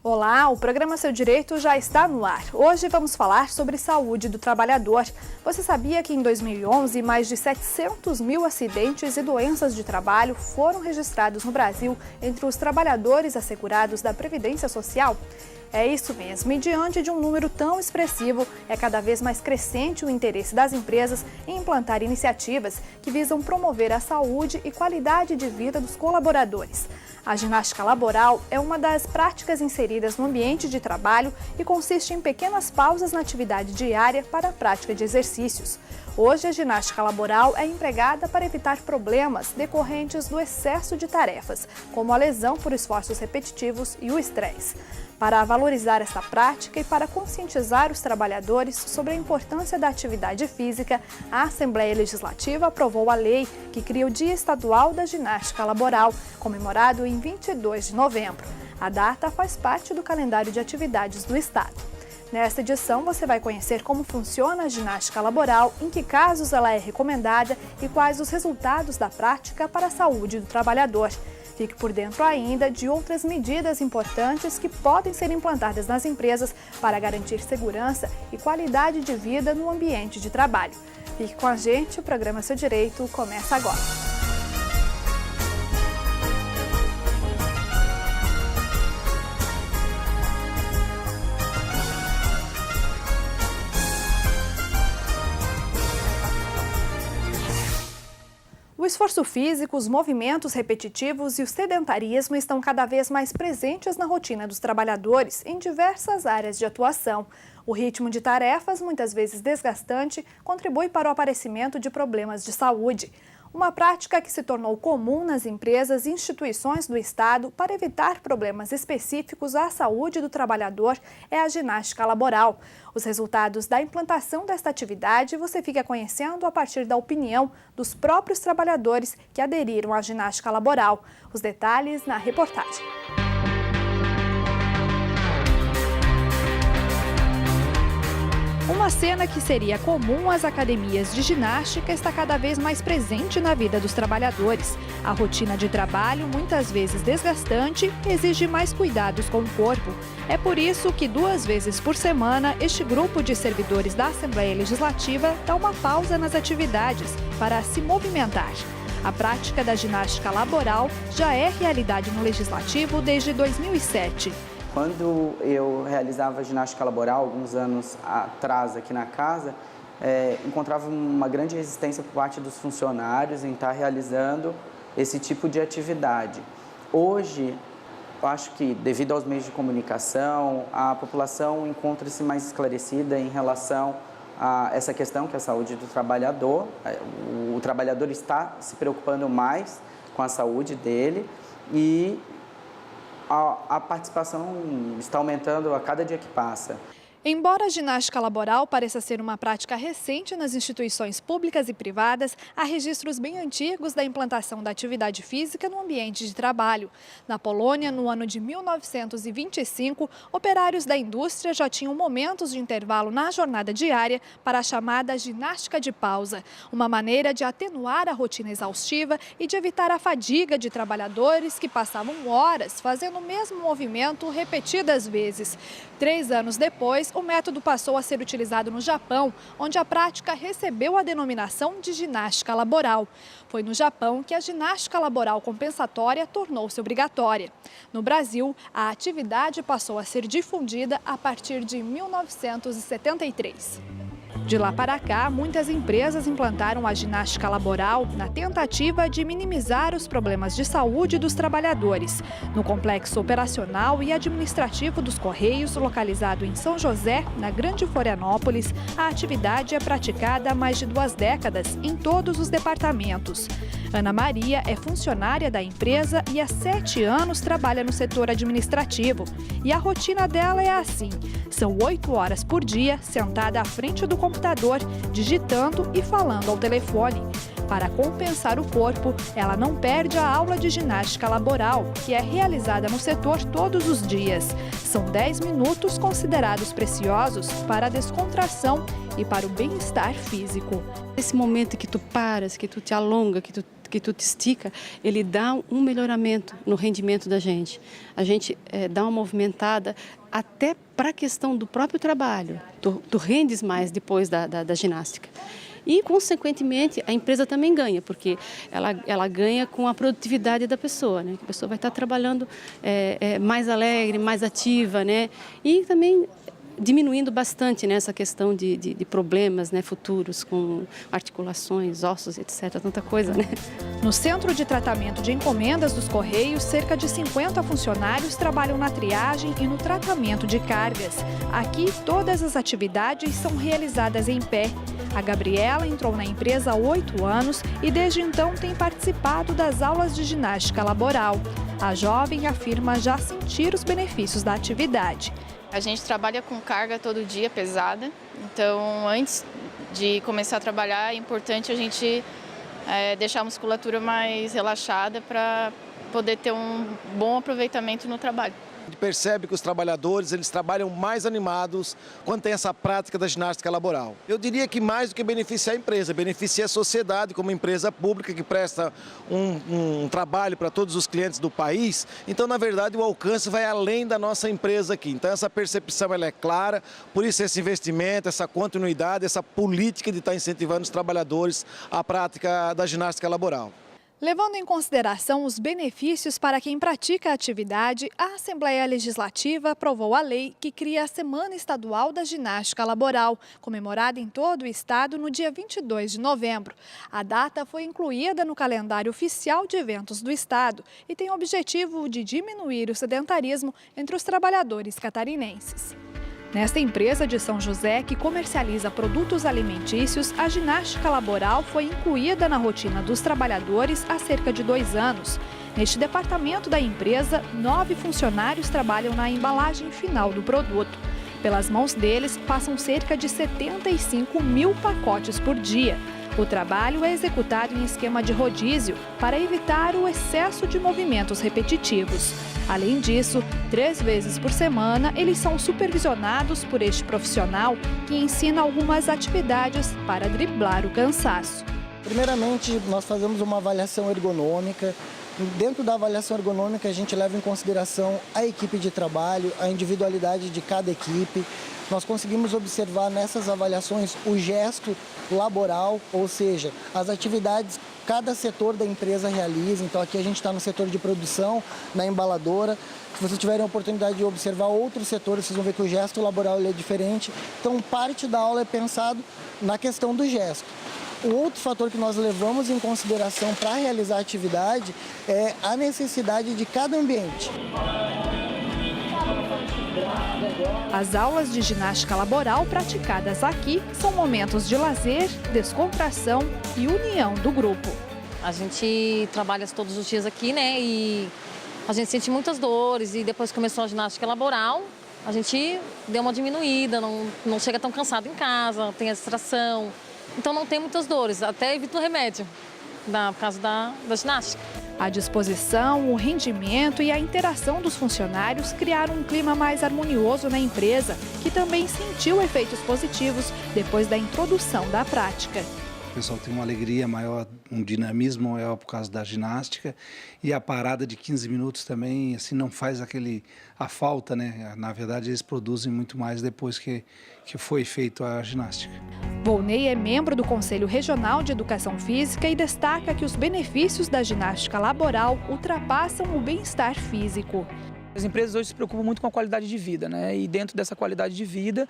Olá, o programa Seu Direito já está no ar. Hoje vamos falar sobre saúde do trabalhador. Você sabia que em 2011 mais de 700 mil acidentes e doenças de trabalho foram registrados no Brasil entre os trabalhadores assegurados da Previdência Social? É isso mesmo, e diante de um número tão expressivo, é cada vez mais crescente o interesse das empresas em implantar iniciativas que visam promover a saúde e qualidade de vida dos colaboradores. A ginástica laboral é uma das práticas inseridas no ambiente de trabalho e consiste em pequenas pausas na atividade diária para a prática de exercícios. Hoje, a ginástica laboral é empregada para evitar problemas decorrentes do excesso de tarefas, como a lesão por esforços repetitivos e o estresse. Para valorizar essa prática e para conscientizar os trabalhadores sobre a importância da atividade física, a Assembleia Legislativa aprovou a lei que cria o Dia Estadual da Ginástica Laboral, comemorado em 22 de novembro. A data faz parte do calendário de atividades do Estado. Nesta edição, você vai conhecer como funciona a ginástica laboral, em que casos ela é recomendada e quais os resultados da prática para a saúde do trabalhador. Fique por dentro ainda de outras medidas importantes que podem ser implantadas nas empresas para garantir segurança e qualidade de vida no ambiente de trabalho. Fique com a gente, o programa Seu Direito começa agora. O esforço físico, os movimentos repetitivos e o sedentarismo estão cada vez mais presentes na rotina dos trabalhadores em diversas áreas de atuação. O ritmo de tarefas, muitas vezes desgastante, contribui para o aparecimento de problemas de saúde. Uma prática que se tornou comum nas empresas e instituições do Estado para evitar problemas específicos à saúde do trabalhador é a ginástica laboral. Os resultados da implantação desta atividade você fica conhecendo a partir da opinião dos próprios trabalhadores que aderiram à ginástica laboral. Os detalhes na reportagem. Uma cena que seria comum às academias de ginástica está cada vez mais presente na vida dos trabalhadores. A rotina de trabalho, muitas vezes desgastante, exige mais cuidados com o corpo. É por isso que 2 vezes por semana, este grupo de servidores da Assembleia Legislativa dá uma pausa nas atividades para se movimentar. A prática da ginástica laboral já é realidade no Legislativo desde 2007. Quando eu realizava ginástica laboral, alguns anos atrás aqui na casa, encontrava uma grande resistência por parte dos funcionários em estar realizando esse tipo de atividade. Hoje, eu acho que devido aos meios de comunicação, a população encontra-se mais esclarecida em relação a essa questão que é a saúde do trabalhador. O trabalhador está se preocupando mais com a saúde dele e a participação está aumentando a cada dia que passa. Embora a ginástica laboral pareça ser uma prática recente nas instituições públicas e privadas, há registros bem antigos da implantação da atividade física no ambiente de trabalho. Na Polônia, no ano de 1925, operários da indústria já tinham momentos de intervalo na jornada diária para a chamada ginástica de pausa, uma maneira de atenuar a rotina exaustiva e de evitar a fadiga de trabalhadores que passavam horas fazendo o mesmo movimento repetidas vezes. 3 anos depois, o método passou a ser utilizado no Japão, onde a prática recebeu a denominação de ginástica laboral. Foi no Japão que a ginástica laboral compensatória tornou-se obrigatória. No Brasil, a atividade passou a ser difundida a partir de 1973. De lá para cá, muitas empresas implantaram a ginástica laboral na tentativa de minimizar os problemas de saúde dos trabalhadores. No complexo operacional e administrativo dos Correios, localizado em São José, na Grande Florianópolis, a atividade é praticada há mais de 2 décadas em todos os departamentos. Ana Maria é funcionária da empresa e há 7 anos trabalha no setor administrativo. E a rotina dela é assim: são 8 horas por dia sentada à frente do computador, digitando e falando ao telefone. Para compensar o corpo, ela não perde a aula de ginástica laboral, que é realizada no setor todos os dias. São 10 minutos considerados preciosos para a descontração e para o bem-estar físico. Esse momento que tu paras, que tu te alonga, que tu que tu te estica, ele dá um melhoramento no rendimento da gente. A gente dá uma movimentada até para a questão do próprio trabalho. Tu rendes mais depois da ginástica. E, consequentemente, a empresa também ganha, porque ela ganha com a produtividade da pessoa, né? A pessoa vai estar trabalhando mais alegre, mais ativa, né? E também diminuindo bastante, né, essa questão de problemas, né, futuros com articulações, ossos, etc. Tanta coisa, né? No Centro de Tratamento de Encomendas dos Correios, cerca de 50 funcionários trabalham na triagem e no tratamento de cargas. Aqui, todas as atividades são realizadas em pé. A Gabriela entrou na empresa há 8 anos e desde então tem participado das aulas de ginástica laboral. A jovem afirma já sentir os benefícios da atividade. A gente trabalha com carga todo dia, pesada, então antes de começar a trabalhar é importante a gente deixar a musculatura mais relaxada para poder ter um bom aproveitamento no trabalho. A gente percebe que os trabalhadores eles trabalham mais animados quando tem essa prática da ginástica laboral. Eu diria que mais do que beneficiar a empresa, beneficia a sociedade como empresa pública que presta um trabalho para todos os clientes do país. Então, na verdade, o alcance vai além da nossa empresa aqui. Então, essa percepção ela é clara, por isso esse investimento, essa continuidade, essa política de estar incentivando os trabalhadores à prática da ginástica laboral. Levando em consideração os benefícios para quem pratica a atividade, a Assembleia Legislativa aprovou a lei que cria a Semana Estadual da Ginástica Laboral, comemorada em todo o estado no dia 22 de novembro. A data foi incluída no calendário oficial de eventos do estado e tem o objetivo de diminuir o sedentarismo entre os trabalhadores catarinenses. Nesta empresa de São José, que comercializa produtos alimentícios, a ginástica laboral foi incluída na rotina dos trabalhadores há cerca de 2 anos. Neste departamento da empresa, 9 funcionários trabalham na embalagem final do produto. Pelas mãos deles, passam cerca de 75 mil pacotes por dia. O trabalho é executado em esquema de rodízio para evitar o excesso de movimentos repetitivos. Além disso, 3 vezes por semana, eles são supervisionados por este profissional que ensina algumas atividades para driblar o cansaço. Primeiramente, nós fazemos uma avaliação ergonômica. Dentro da avaliação ergonômica, a gente leva em consideração a equipe de trabalho, a individualidade de cada equipe. Nós conseguimos observar nessas avaliações o gesto laboral, ou seja, as atividades que cada setor da empresa realiza. Então aqui a gente está no setor de produção, na embaladora. Se vocês tiverem a oportunidade de observar outros setores, vocês vão ver que o gesto laboral ele é diferente. Então parte da aula é pensado na questão do gesto. O outro fator que nós levamos em consideração para realizar a atividade é a necessidade de cada ambiente. As aulas de ginástica laboral praticadas aqui são momentos de lazer, descontração e união do grupo. A gente trabalha todos os dias aqui, né? E a gente sente muitas dores e depois que começou a ginástica laboral, a gente deu uma diminuída, não chega tão cansado em casa, tem a distração. Então não tem muitas dores, até evita o remédio, por causa da ginástica. A disposição, o rendimento e a interação dos funcionários criaram um clima mais harmonioso na empresa, que também sentiu efeitos positivos depois da introdução da prática. O pessoal tem uma alegria maior, um dinamismo maior por causa da ginástica e a parada de 15 minutos também assim não faz a falta, né? Na verdade, eles produzem muito mais depois que foi feito a ginástica. Volney é membro do Conselho Regional de Educação Física e destaca que os benefícios da ginástica laboral ultrapassam o bem-estar físico. As empresas hoje se preocupam muito com a qualidade de vida, né? E dentro dessa qualidade de vida,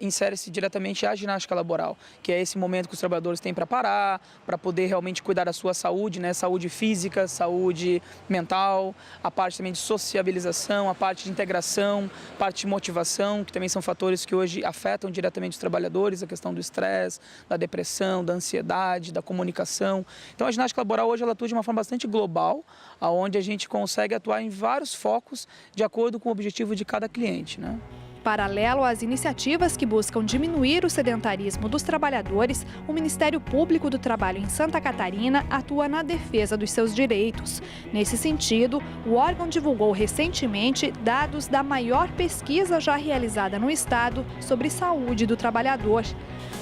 insere-se diretamente a ginástica laboral, que é esse momento que os trabalhadores têm para parar, para poder realmente cuidar da sua saúde, né? Saúde física, saúde mental, a parte também de sociabilização, a parte de integração, parte de motivação, que também são fatores que hoje afetam diretamente os trabalhadores, a questão do estresse, da depressão, da ansiedade, da comunicação. Então a ginástica laboral hoje ela atua de uma forma bastante global, onde a gente consegue atuar em vários focos de acordo com o objetivo de cada cliente, né? Paralelo às iniciativas que buscam diminuir o sedentarismo dos trabalhadores, o Ministério Público do Trabalho em Santa Catarina atua na defesa dos seus direitos. Nesse sentido, o órgão divulgou recentemente dados da maior pesquisa já realizada no estado sobre saúde do trabalhador.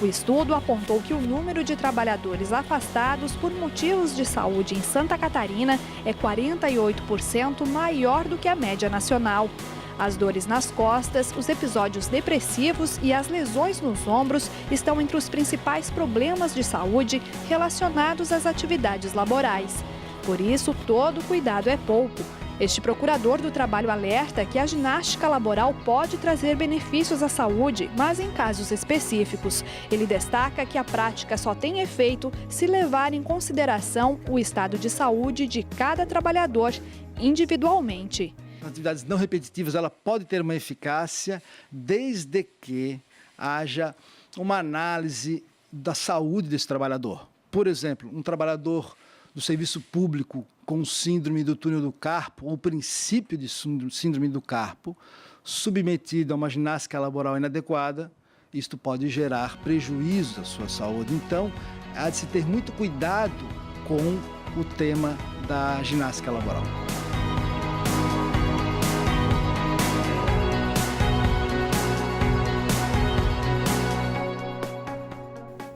O estudo apontou que o número de trabalhadores afastados por motivos de saúde em Santa Catarina é 48% maior do que a média nacional. As dores nas costas, os episódios depressivos e as lesões nos ombros estão entre os principais problemas de saúde relacionados às atividades laborais. Por isso, todo cuidado é pouco. Este procurador do trabalho alerta que a ginástica laboral pode trazer benefícios à saúde, mas em casos específicos. Ele destaca que a prática só tem efeito se levar em consideração o estado de saúde de cada trabalhador individualmente. Atividades não repetitivas, ela pode ter uma eficácia desde que haja uma análise da saúde desse trabalhador. Por exemplo, um trabalhador do serviço público com síndrome do túnel do carpo, ou princípio de síndrome do carpo, submetido a uma ginástica laboral inadequada, isto pode gerar prejuízo à sua saúde. Então, há de se ter muito cuidado com o tema da ginástica laboral.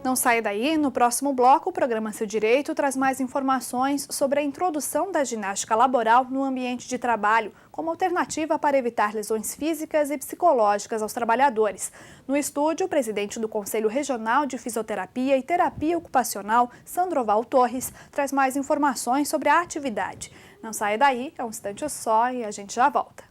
Não saia daí, no próximo bloco, o programa Seu Direito traz mais informações sobre a introdução da ginástica laboral no ambiente de trabalho, como alternativa para evitar lesões físicas e psicológicas aos trabalhadores. No estúdio, o presidente do Conselho Regional de Fisioterapia e Terapia Ocupacional, Sandroval Torres, traz mais informações sobre a atividade. Não saia daí, é um instante só e a gente já volta.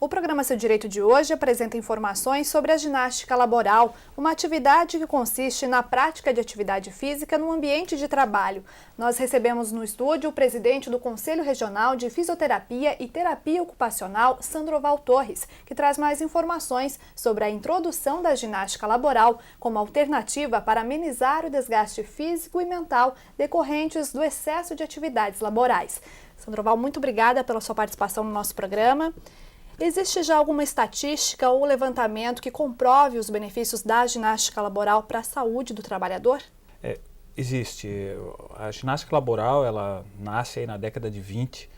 O programa Seu Direito de hoje apresenta informações sobre a ginástica laboral, uma atividade que consiste na prática de atividade física no ambiente de trabalho. Nós recebemos no estúdio o presidente do Conselho Regional de Fisioterapia e Terapia Ocupacional, Sandroval Torres, que traz mais informações sobre a introdução da ginástica laboral como alternativa para amenizar o desgaste físico e mental decorrentes do excesso de atividades laborais. Sandroval, muito obrigada pela sua participação no nosso programa. Existe já alguma estatística ou levantamento que comprove os benefícios da ginástica laboral para a saúde do trabalhador? Existe. A ginástica laboral, ela nasce aí na década de 20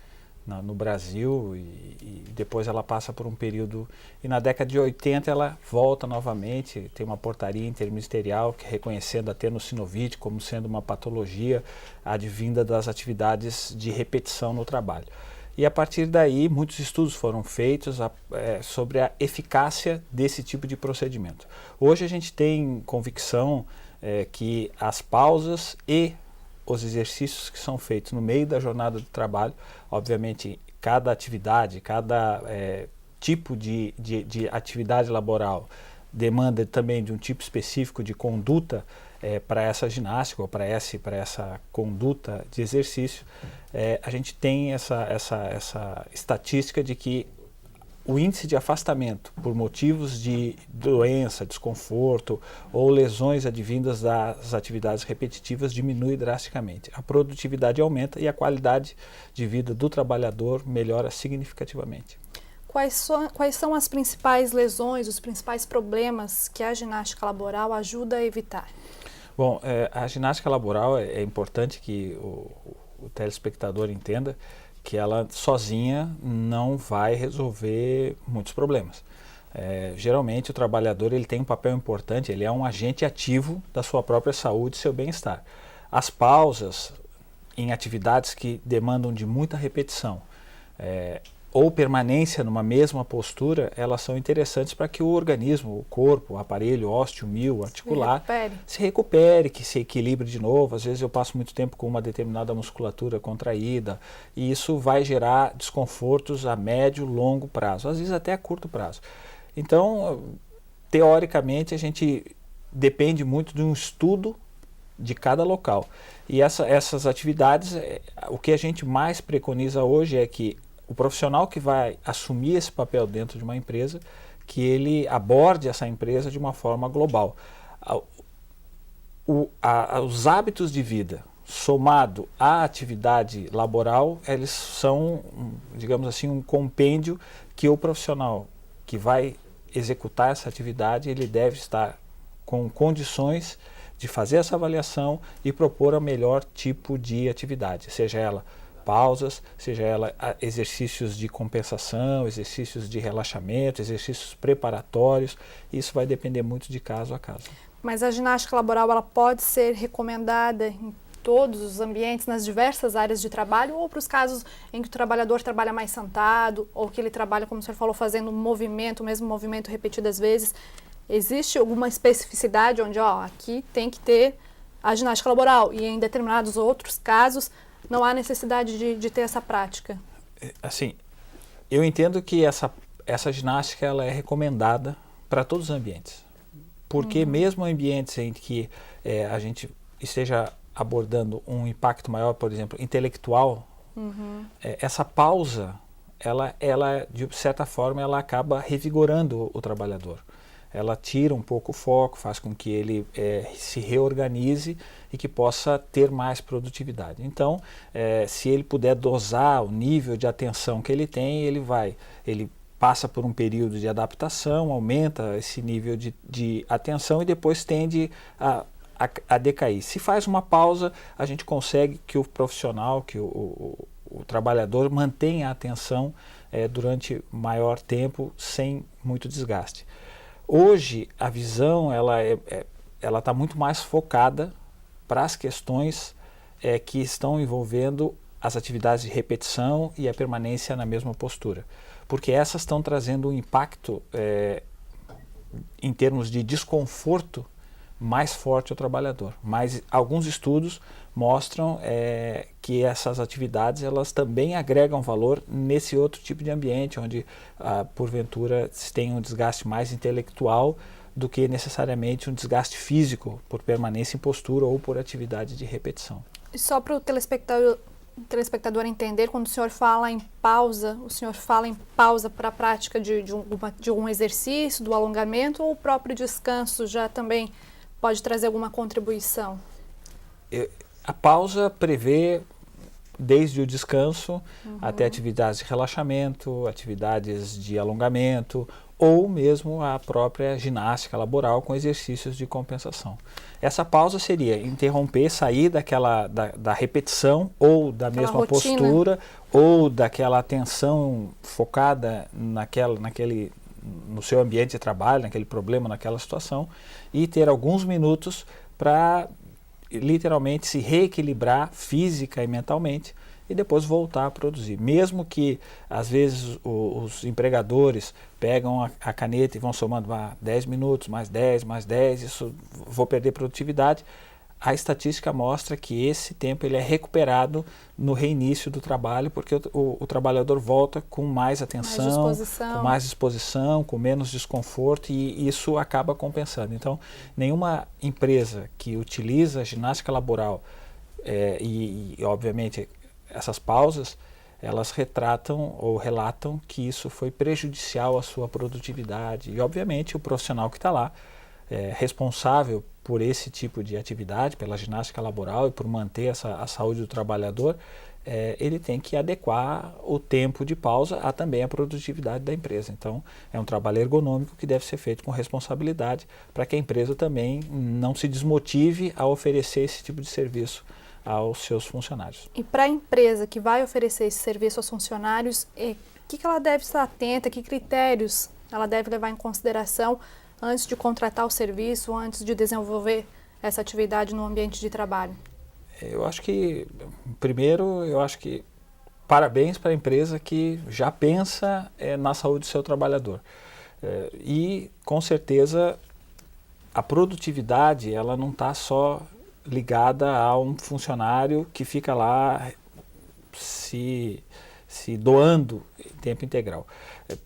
no Brasil e depois ela passa por um período, e na década de 80 ela volta novamente, tem uma portaria interministerial que reconhecendo a tenossinovite como sendo uma patologia advinda das atividades de repetição no trabalho. E a partir daí, muitos estudos foram feitos sobre a eficácia desse tipo de procedimento. Hoje a gente tem convicção que as pausas e os exercícios que são feitos no meio da jornada do trabalho, obviamente cada atividade, cada tipo de atividade laboral demanda também de um tipo específico de conduta para essa ginástica ou para essa conduta de exercício. A gente tem essa estatística de que o índice de afastamento por motivos de doença, desconforto ou lesões advindas das atividades repetitivas diminui drasticamente. A produtividade aumenta e a qualidade de vida do trabalhador melhora significativamente. Quais são as principais lesões, os principais problemas que a ginástica laboral ajuda a evitar? Bom, a ginástica laboral é importante que o telespectador entenda que ela sozinha não vai resolver muitos problemas. Geralmente o trabalhador ele tem um papel importante, ele é um agente ativo da sua própria saúde e seu bem-estar. As pausas em atividades que demandam de muita repetição ou permanência numa mesma postura, elas são interessantes para que o organismo, o corpo, o aparelho ósseo, mio, articular, se recupere, que se equilibre de novo. Às vezes eu passo muito tempo com uma determinada musculatura contraída e isso vai gerar desconfortos a médio, longo prazo, às vezes até a curto prazo. Então, teoricamente, a gente depende muito de um estudo de cada local. E essas atividades, o que a gente mais preconiza hoje é que o profissional que vai assumir esse papel dentro de uma empresa, que ele aborde essa empresa de uma forma global. Os hábitos de vida somado à atividade laboral, eles são, digamos assim, um compêndio que o profissional que vai executar essa atividade, ele deve estar com condições de fazer essa avaliação e propor o melhor tipo de atividade, seja ela pausas, seja ela exercícios de compensação, exercícios de relaxamento, exercícios preparatórios. Isso vai depender muito de caso a caso. Mas a ginástica laboral, ela pode ser recomendada em todos os ambientes, nas diversas áreas de trabalho, ou para os casos em que o trabalhador trabalha mais sentado, ou que ele trabalha, como o senhor falou, fazendo um movimento, o mesmo movimento repetidas vezes? Existe alguma especificidade onde, aqui tem que ter a ginástica laboral, e em determinados outros casos não há necessidade de ter essa prática? Assim, eu entendo que essa ginástica ela é recomendada para todos os ambientes. Porque mesmo ambientes em que a gente esteja abordando um impacto maior, por exemplo, intelectual, essa pausa, ela, de certa forma, ela acaba revigorando o trabalhador. Ela tira um pouco o foco, faz com que ele se reorganize e que possa ter mais produtividade. Então, se ele puder dosar o nível de atenção que ele tem, ele passa por um período de adaptação, aumenta esse nível de atenção e depois tende a decair. Se faz uma pausa, a gente consegue que o profissional, que o trabalhador mantenha a atenção durante maior tempo sem muito desgaste. Hoje, a visão ela está muito mais focada para as questões que estão envolvendo as atividades de repetição e a permanência na mesma postura. Porque essas estão trazendo um impacto em termos de desconforto mais forte ao trabalhador. Mas alguns estudos mostram que essas atividades elas também agregam valor nesse outro tipo de ambiente, onde porventura se tem um desgaste mais intelectual do que necessariamente um desgaste físico por permanência em postura ou por atividade de repetição. E só para o telespectador entender, quando o senhor fala em pausa, o senhor fala em pausa para a prática de um exercício, do alongamento, ou o próprio descanso já também pode trazer alguma contribuição? A pausa prevê desde o descanso até atividades de relaxamento, atividades de alongamento ou mesmo a própria ginástica laboral com exercícios de compensação. Essa pausa seria interromper, sair da repetição ou da mesma rotina, postura ou daquela atenção focada no seu ambiente de trabalho, naquele problema, naquela situação, e ter alguns minutos para literalmente se reequilibrar física e mentalmente e depois voltar a produzir. Mesmo que, às vezes, os empregadores pegam a caneta e vão somando 10 minutos, mais 10, isso vou perder produtividade. A estatística mostra que esse tempo ele é recuperado no reinício do trabalho, porque o trabalhador volta com mais atenção, com mais disposição, com menos desconforto, e isso acaba compensando. Então, nenhuma empresa que utiliza a ginástica laboral e obviamente, essas pausas, elas retratam ou relatam que isso foi prejudicial à sua produtividade. E, obviamente, o profissional que está lá, responsável por esse tipo de atividade, pela ginástica laboral e por manter a saúde do trabalhador, ele tem que adequar o tempo de pausa também à produtividade da empresa. Então, é um trabalho ergonômico que deve ser feito com responsabilidade para que a empresa também não se desmotive a oferecer esse tipo de serviço aos seus funcionários. E para a empresa que vai oferecer esse serviço aos funcionários, o que ela deve estar atenta, que critérios ela deve levar em consideração antes de contratar o serviço, antes de desenvolver essa atividade no ambiente de trabalho? Eu acho que, primeiro, parabéns para a empresa que já pensa na saúde do seu trabalhador. E, com certeza, a produtividade ela não está só ligada a um funcionário que fica lá se doando em tempo integral.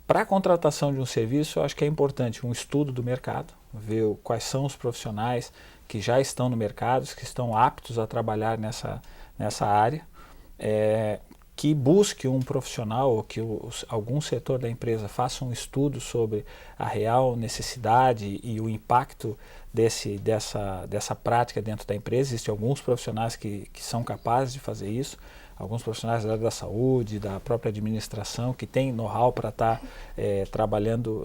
Para a contratação de um serviço, eu acho que é importante um estudo do mercado, ver quais são os profissionais que já estão no mercado, que estão aptos a trabalhar nessa área. que busque um profissional ou que algum setor da empresa faça um estudo sobre a real necessidade e o impacto dessa prática dentro da empresa. Existem alguns profissionais que são capazes de fazer isso, alguns profissionais da área da saúde, da própria administração, que têm know-how para estar trabalhando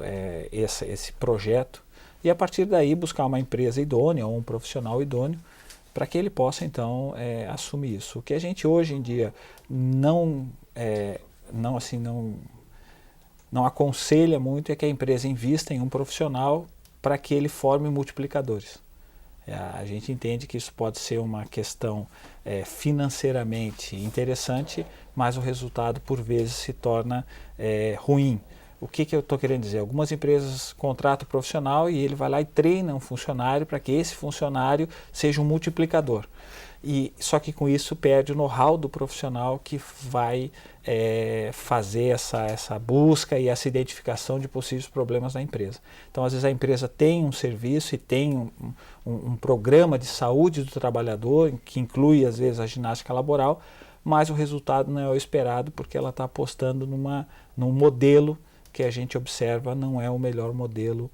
esse projeto, e a partir daí buscar uma empresa idônea ou um profissional idôneo para que ele possa então assumir isso. O que a gente hoje em dia não aconselha muito é que a empresa invista em um profissional para que ele forme multiplicadores. A gente entende que isso pode ser uma questão financeiramente interessante, mas o resultado por vezes se torna ruim. O que eu estou querendo dizer? Algumas empresas contratam o profissional e ele vai lá e treina um funcionário para que esse funcionário seja um multiplicador. Só que com isso perde o know-how do profissional que vai fazer essa busca e essa identificação de possíveis problemas da empresa. Então, às vezes a empresa tem um serviço e tem um programa de saúde do trabalhador, que inclui às vezes a ginástica laboral, mas o resultado não é o esperado porque ela está apostando num modelo que a gente observa não é o melhor modelo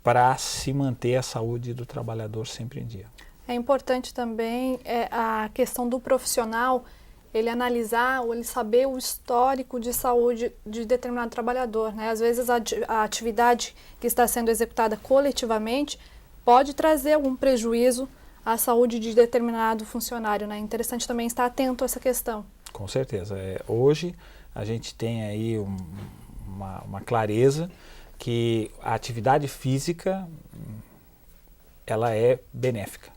para se manter a saúde do trabalhador sempre em dia. É importante também a questão do profissional, ele analisar ou ele saber o histórico de saúde de determinado trabalhador, né? Às vezes a atividade que está sendo executada coletivamente pode trazer algum prejuízo à saúde de determinado funcionário, né? É interessante também estar atento a essa questão. Com certeza. Hoje a gente tem aí uma clareza que a atividade física ela é benéfica,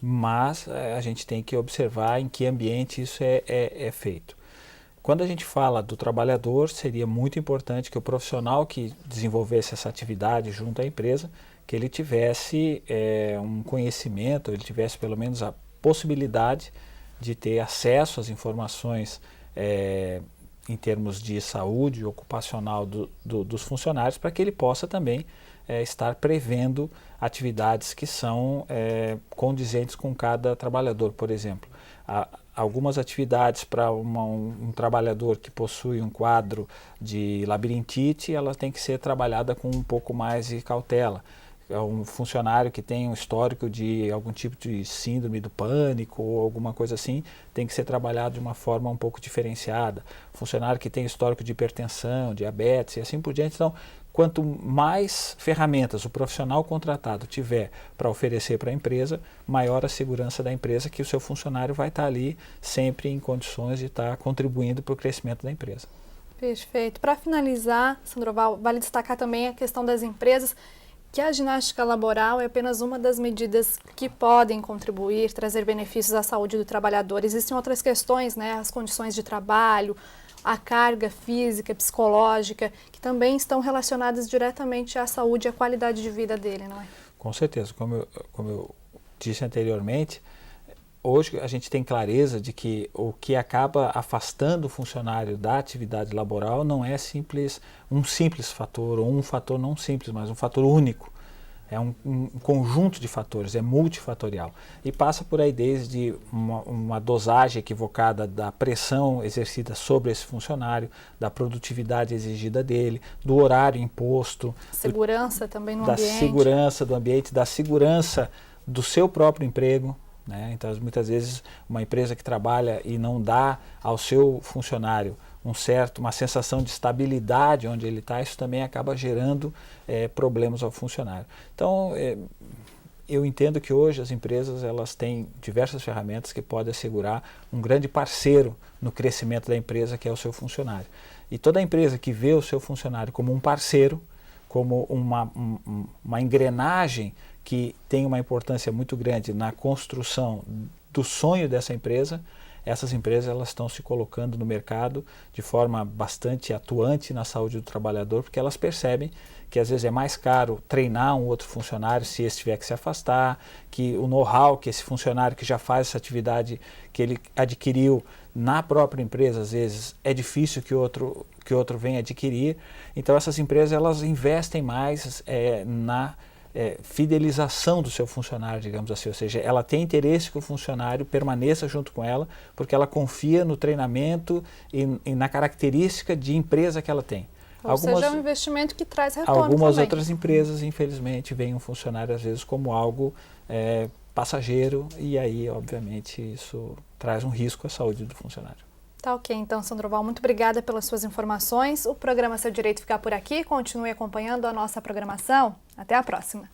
mas a gente tem que observar em que ambiente isso é feito. Quando a gente fala do trabalhador, seria muito importante que o profissional que desenvolvesse essa atividade junto à empresa, que ele tivesse um conhecimento, ele tivesse pelo menos a possibilidade de ter acesso às informações em termos de saúde ocupacional dos funcionários, para que ele possa também estar prevendo atividades que são condizentes com cada trabalhador. Por exemplo, algumas atividades para um trabalhador que possui um quadro de labirintite, ela tem que ser trabalhada com um pouco mais de cautela. Um funcionário que tem um histórico de algum tipo de síndrome do pânico ou alguma coisa assim, tem que ser trabalhado de uma forma um pouco diferenciada. Funcionário que tem histórico de hipertensão, diabetes e assim por diante. Então, quanto mais ferramentas o profissional contratado tiver para oferecer para a empresa, maior a segurança da empresa, que o seu funcionário vai estar ali sempre em condições de estar contribuindo para o crescimento da empresa. Perfeito. Para finalizar, Sandroval, vale destacar também a questão das empresas, que a ginástica laboral é apenas uma das medidas que podem contribuir, trazer benefícios à saúde do trabalhador. Existem outras questões, né, as condições de trabalho, a carga física, psicológica, que também estão relacionadas diretamente à saúde e à qualidade de vida dele, não é? Com certeza. Como eu disse anteriormente, hoje a gente tem clareza de que o que acaba afastando o funcionário da atividade laboral não é um simples fator, ou um fator não simples, mas um fator único. É um conjunto de fatores, é multifatorial. E passa por aí desde uma dosagem equivocada da pressão exercida sobre esse funcionário, da produtividade exigida dele, do horário imposto. Segurança também no ambiente. Da segurança do ambiente, da segurança do seu próprio emprego. Então, muitas vezes, uma empresa que trabalha e não dá ao seu funcionário uma sensação de estabilidade onde ele está, isso também acaba gerando problemas ao funcionário. Então, eu entendo que hoje as empresas elas têm diversas ferramentas que podem assegurar um grande parceiro no crescimento da empresa, que é o seu funcionário. E toda empresa que vê o seu funcionário como um parceiro, como uma engrenagem que tem uma importância muito grande na construção do sonho dessa empresa, essas empresas elas estão se colocando no mercado de forma bastante atuante na saúde do trabalhador, porque elas percebem que às vezes é mais caro treinar um outro funcionário se esse tiver que se afastar, que o know-how que esse funcionário que já faz essa atividade que ele adquiriu na própria empresa, às vezes é difícil que outro venha adquirir. Então essas empresas elas investem mais fidelização do seu funcionário, digamos assim, ou seja, ela tem interesse que o funcionário permaneça junto com ela, porque ela confia no treinamento e na característica de empresa que ela tem. Ou seja, é um investimento que traz retorno Algumas também. outras empresas, infelizmente, veem um funcionário às vezes como algo passageiro e aí, obviamente, isso traz um risco à saúde do funcionário. Tá ok, então, Sandroval, muito obrigada pelas suas informações. O programa Seu Direito fica por aqui. Continue acompanhando a nossa programação. Até a próxima.